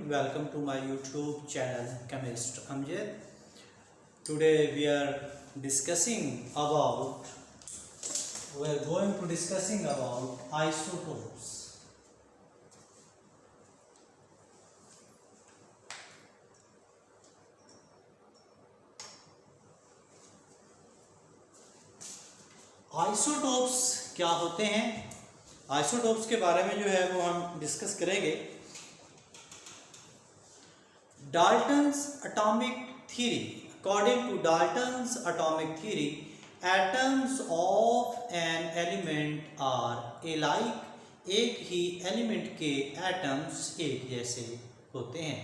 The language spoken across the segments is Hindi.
welcome to my YouTube channel Chemist Amjad. Today we are going to discussing about isotopes. Isotopes क्या होते हैं? आइसोटोप्स के बारे में जो है वो हम डिस्कस करेंगे। Dalton's atomic theory. According to Dalton's atomic theory, atoms of an element are alike. एक ही एलिमेंट के एटम्स एक जैसे होते हैं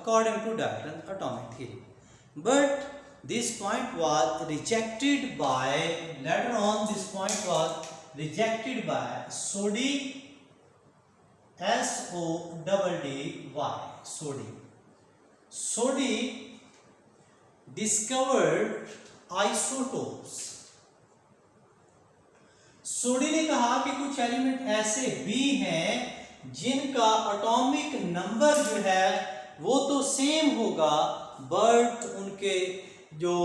according to Dalton's atomic theory. But this point was rejected by Soddy, S-O-D-D-Y. Soddy discovered isotopes. सोडी ने कहा कि कुछ एलिमेंट ऐसे भी हैं जिनका एटॉमिक नंबर जो है वो तो सेम होगा, बट उनके जो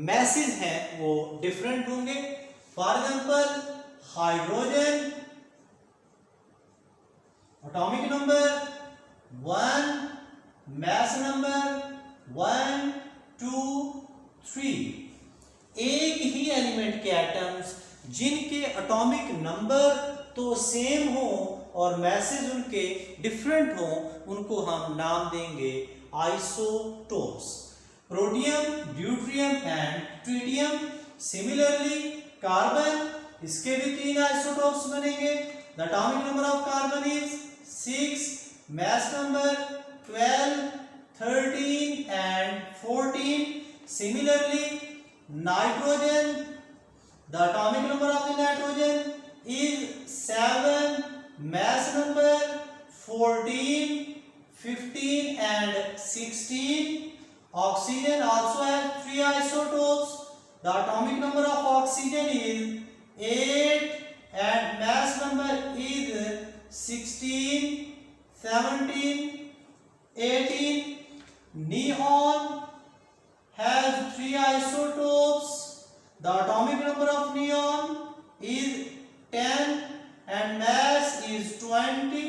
मैसेज हैं वो डिफरेंट होंगे। For example hydrogen atomic number 1, mass number 1, 2, 3। एक ही एलिमेंट के एटम्स जिनके एटॉमिक नंबर तो सेम हो और मैसेज उनके डिफरेंट हो, उनको हम नाम देंगे isotopes. Protium, deuterium and tritium. Similarly carbon, इसके भी 3 आइसोटोप्स बनेंगे। The atomic number of carbon is 6, mass number 12, 13 and 14. Similarly, nitrogen, the atomic number of the nitrogen is 7, mass number 14, 15 and 16. Oxygen also has 3 isotopes. The atomic number of oxygen is 8 and mass number is 16, 17, 18. Neon has 3 isotopes. The atomic number of neon is 10 and mass is 20,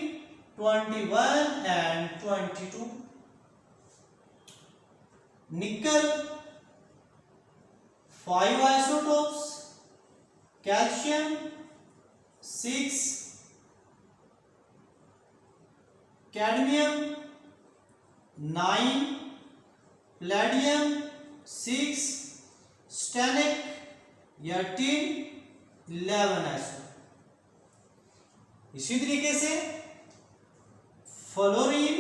21 and 22. Nickel 5 isotopes. Calcium 6. Cadmium 9, palladium 6, stannic या टिन 11 आइसोटोप। इसी तरीके से fluorine,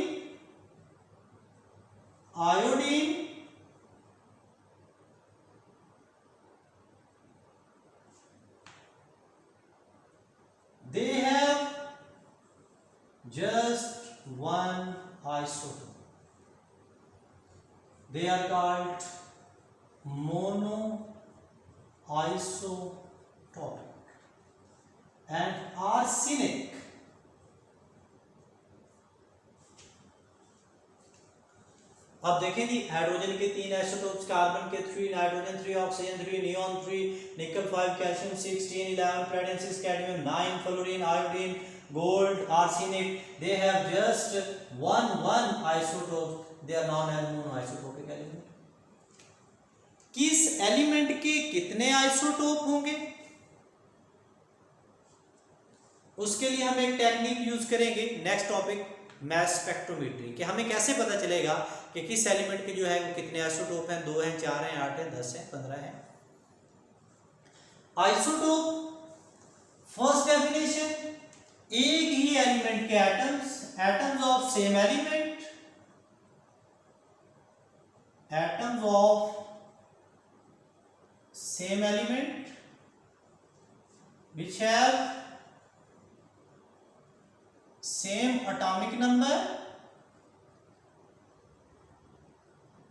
iodine, they have just 1 isotope. They are called monoisotopic. And arsenic अब देखें जी, हाइड्रोजन के 3 आइसोटोप्स, कार्बन के 3, नाइट्रोजन 3, ऑक्सीजन 3, नियॉन 3, निकल 5, calcium 6, 10, 11, platinum 6, cadmium 9, fluorine, iodine, gold, arsenic, they have just one isotope. They are known as monoisotopic element. किस एलिमेंट के कितने आइसोटोप होंगे, उसके लिए हम एक टेक्निक यूज करेंगे। नेक्स्ट टॉपिक मैस स्पेक्ट्रोमेट्री, कि हमें कैसे पता चलेगा कि किस एलिमेंट के जो है वो कितने आइसोटोप हैं, 2 हैं, 4 हैं, 8 हैं, 10 हैं, 15 हैं। आइसोटोप फर्स्ट डेफिनेशन, एक ही एलिमेंट के atoms of same element, atoms of same element which have same atomic number।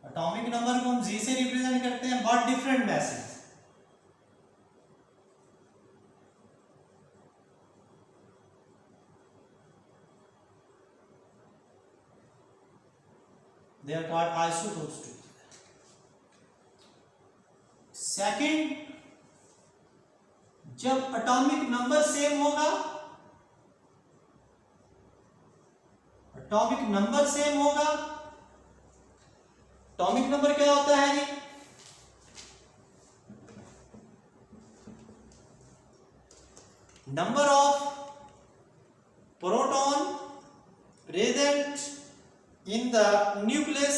Atomic number को हम G से रिप्रेजेंट करते हैं, but different masses. they are called isotopes to each other. Second, जब एटॉमिक नंबर सेम होगा, एटॉमिक नंबर सेम होगा, एटॉमिक नंबर क्या होता है जी? Number of proton present in the nucleus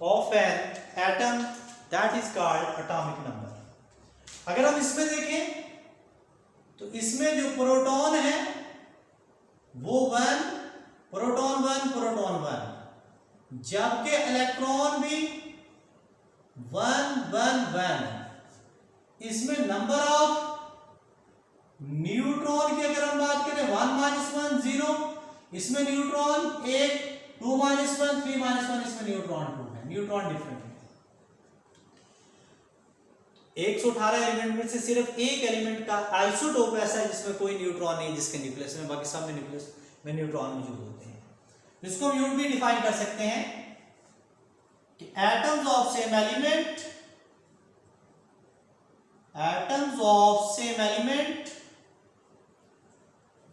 of an atom, that is called atomic number. अगर हम इसमें देखें तो इसमें जो प्रोटॉन है वो प्रोटॉन वन, जबकि इलेक्ट्रॉन भी वन। इसमें नंबर ऑफ न्यूट्रॉन की अगर हम बात करें 1 - 1 0, इसमें न्यूट्रॉन 1, 2 - 1 3 - 1, इसमें न्यूट्रॉन 2 है, न्यूट्रॉन डिफरेंट है। 118 एलिमेंट में से सिर्फ एक एलिमेंट का आइसोटोप ऐसा है जिसमें कोई न्यूट्रॉन नहीं, जिसके न्यूक्लियस में, बाकी सब में न्यूक्लियस में न्यूट्रॉन मौजूद होते हैं। इसको हम यूं भी डिफाइन कर सकते हैं कि atoms of same element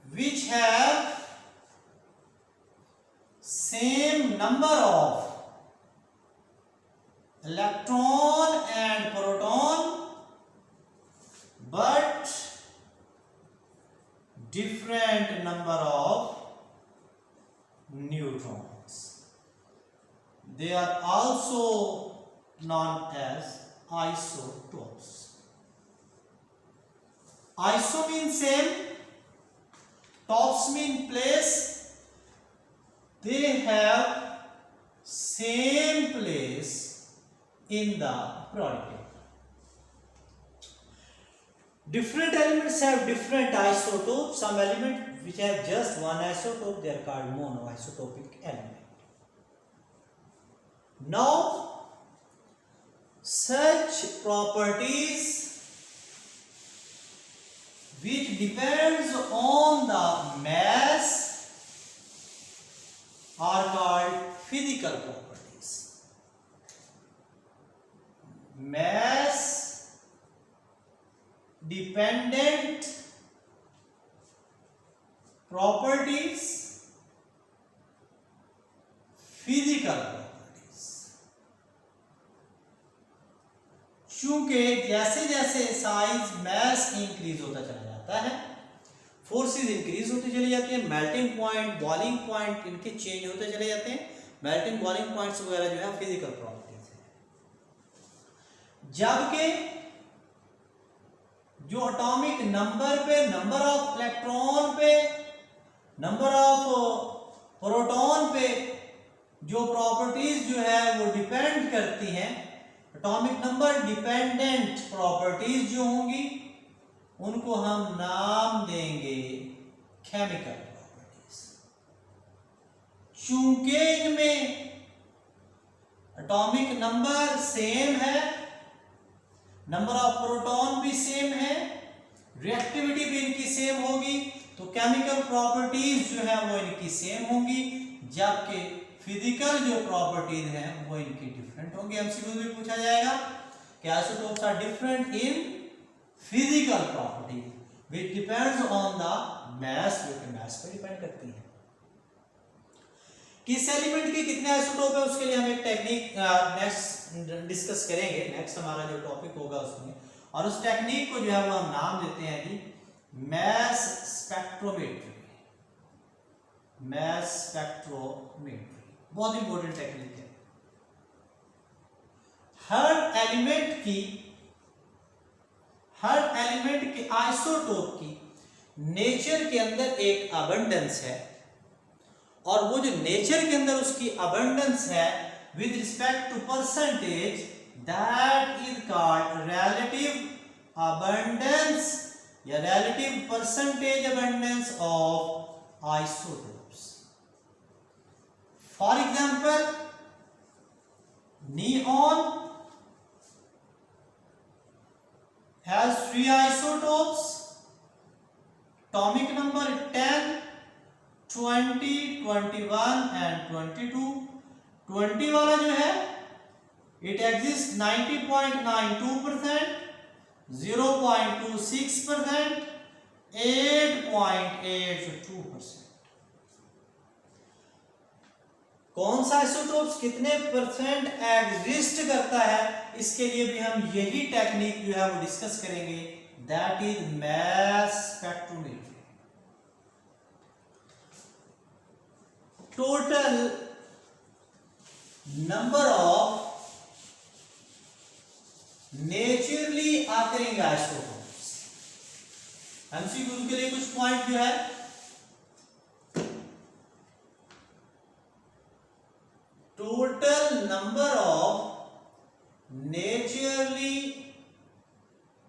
which have same number of electron and proton but different number of neutrons, they are also known as isotopes. Iso means same, tops mean place, they have same place in the periodic table. Different elements have different isotopes. Some elements which have just one isotope, they are called monoisotopic element. Now such properties which depends on the mass are called physical properties. Mass dependent properties, physical properties. चूंकि जैसे जैसे साइज मैस इंक्रीज होता चला जाता है, फोर्सेस इंक्रीज होती चली जाती है, मेल्टिंग पॉइंट, बॉइलिंग पॉइंट इनके चेंज होते चले जाते हैं। मेल्टिंग बॉइलिंग पॉइंट्स वगैरह जो है फिजिकल प्रॉपर्टीज है। जबकि जो एटॉमिक नंबर पे, नंबर ऑफ इलेक्ट्रॉन पे, नंबर ऑफ प्रोटॉन पे जो प्रॉपर्टीज जो है वो डिपेंड करती हैं, एटॉमिक नंबर डिपेंडेंट प्रॉपर्टीज जो होंगी उनको हम नाम देंगे केमिकल प्रॉपर्टीज। चूंकि इनमें एटॉमिक नंबर सेम है, नंबर ऑफ प्रोटॉन भी सेम है, रिएक्टिविटी भी इनकी सेम होगी, तो केमिकल प्रॉपर्टीज जो है वो इनकी सेम होंगी, जबकि फिजिकल जो प्रॉपर्टीज हैं वो इनकी डिफरेंट होंगी। एमसीक्यू भी पूछा जाएगा कि isotopes are different in physical properties which depends on the mass, जो कि मास पर डिपेंड करती है। किस एलिमेंट के कितने आइसोटोप है उसके लिए हम एक टेक्निक नेक्स्ट डिस्कस करेंगे। नेक्स्ट हमारा जो टॉपिक होगा उसमें, और उस टेक्निक को जो है वो हम नाम देते हैं जी मास स्पेक्ट्रोमेट्री। मास स्पेक्ट्रोमेट्री बहुत इंपॉर्टेंट टेक्निक है। हर एलिमेंट के आइसोटोप की नेचर के अंदर एक अबंडेंस है, और वो जो नेचर के अंदर उसकी अबंडेंस है with respect to percentage, that is called relative abundance या relative percentage abundance of isotopes. For example, neon has 3 isotopes, atomic number 10, 20, 21 and 22, 20 वाला जो है इट एग्जिस्ट 90.92%, 0.26%, 8.82%। कौन सा आइसोटोप्स कितने परसेंट एग्जिस्ट करता है, इसके लिए भी हम यही टेक्निक जो है वो डिस्कस करेंगे, that is mass spectrometry. Total number of naturally occurring isotopes. MCQ के लिए कुछ पॉइंट जो है, total number of naturally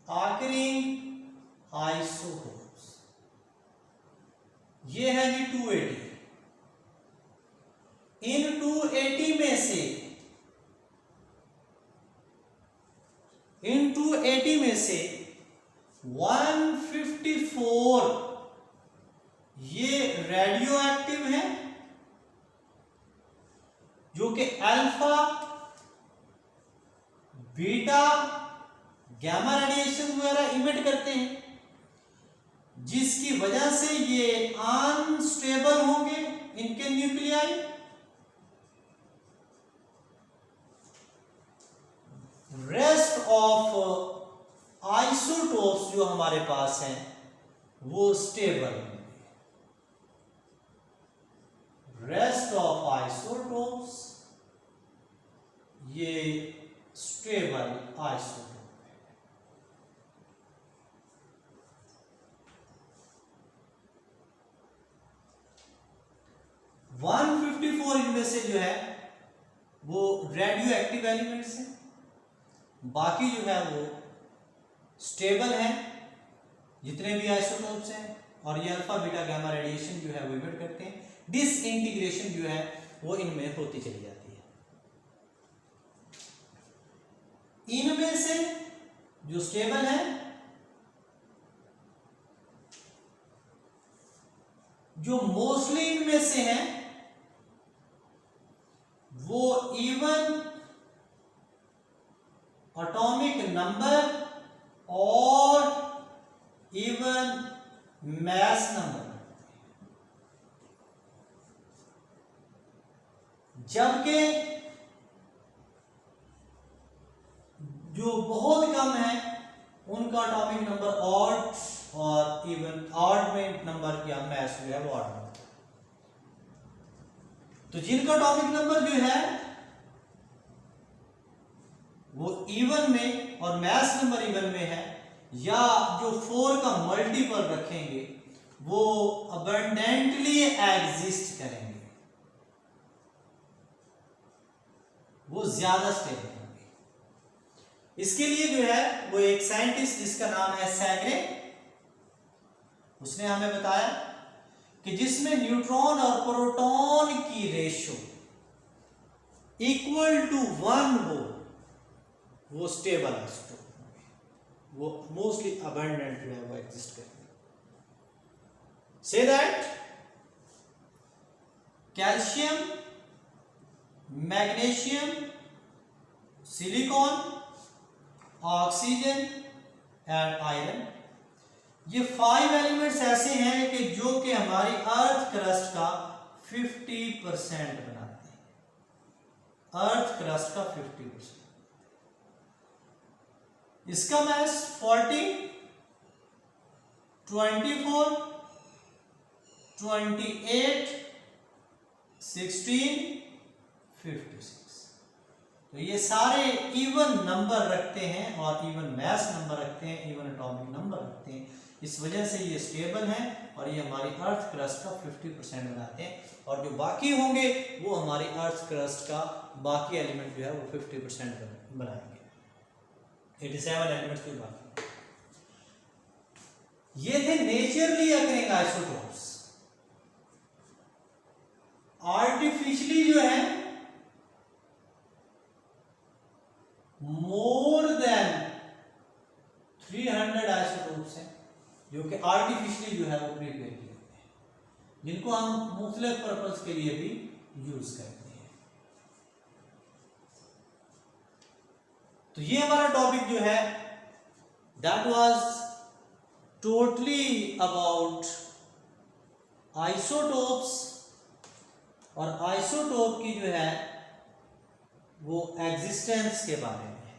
occurring isotopes, ये है जी 280। इन 280 में से 154 ये रेडियो एक्टिव है, जो कि अल्फा, बीटा, गैमा रेडिएशन वगैरह इमिट करते हैं, जिसकी वजह से ये अनस्टेबल होंगे इनके न्यूक्लियाई। रेस्ट ऑफ आइसोटोप्स जो हमारे पास हैं वो स्टेबल होंगे। रेस्ट ऑफ आइसोटोप्स ये स्टेबल आइसोटोप है। वन 154 इनमें से जो है वो रेडियो एक्टिव एलिमेंट्स हैं, बाकी जो है वो स्टेबल है जितने भी आइसोटोप्स हैं, और ये अल्फा बीटा गामा रेडिएशन जो है वो इमिट करते हैं। डिसइंटीग्रेशन जो है वो इनमें होती चली जाती है। इनमें से जो स्टेबल है, जो मोस्टली इनमें से हैं वो इवन एटॉमिक नंबर और इवन मास नंबर, जबकि जो बहुत कम है उनका एटॉमिक नंबर ऑड और इवन ऑड में नंबर या मास जो है वो ऑड नंबर। तो जिनका एटॉमिक नंबर जो है वो इवन में और मास नंबर इवन में है, या जो 4 का मल्टीपल रखेंगे वो अबंडेंटली एग्जिस्ट करेंगे, वो ज्यादा स्टेबल होंगे। इसके लिए जो है वो एक साइंटिस्ट जिसका नाम है सैग्रे, उसने हमें बताया कि जिसमें न्यूट्रॉन और प्रोटॉन की रेशो इक्वल टू 1 हो वो स्टेबल आइसोटोप, वो मोस्टली अबंडेंट जो है वो एग्जिस्ट करते हैं। Say that calcium, magnesium, silicon, oxygen and iron, ये 5 एलिमेंट्स ऐसे हैं कि जो कि हमारी अर्थ क्रस्ट का 50% बनाते हैं। अर्थ क्रस्ट का 50%। इसका मास 40, 24, 28, 16, 56। तो ये सारे इवन नंबर रखते हैं और इवन मास नंबर रखते हैं, इवन एटॉमिक नंबर रखते हैं। इस वजह से ये स्टेबल हैं और ये हमारी अर्थ क्रस्ट का 50% बनाते हैं, और जो बाकी होंगे वो हमारी अर्थ क्रस्ट का बाकी एलिमेंट जो है वो 50% बनाएंगे। 87 एलिमेंट्स की बात। ये थे नेचुरली अकरिंग आइसोटोप्स। आर्टिफिशियली जो है मोर देन 300 आइसोटोप्स हैं जो कि आर्टिफिशियली जो है वो प्रिपेयर किए होते हैं, जिनको हम मुख्तलिफ पर्पज के लिए भी यूज करते हैं। तो ये हमारा टॉपिक जो है that was totally about isotopes, और आइसोटोप की जो है वो एग्जिस्टेंस के बारे में है,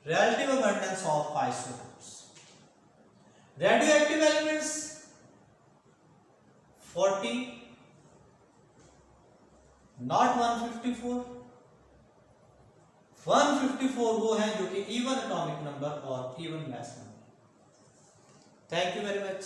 relative abundance of isotopes. Radioactive elements 40, not 154. 154 वो है जो कि इवन एटॉमिक नंबर और even mass number. Thank you very much.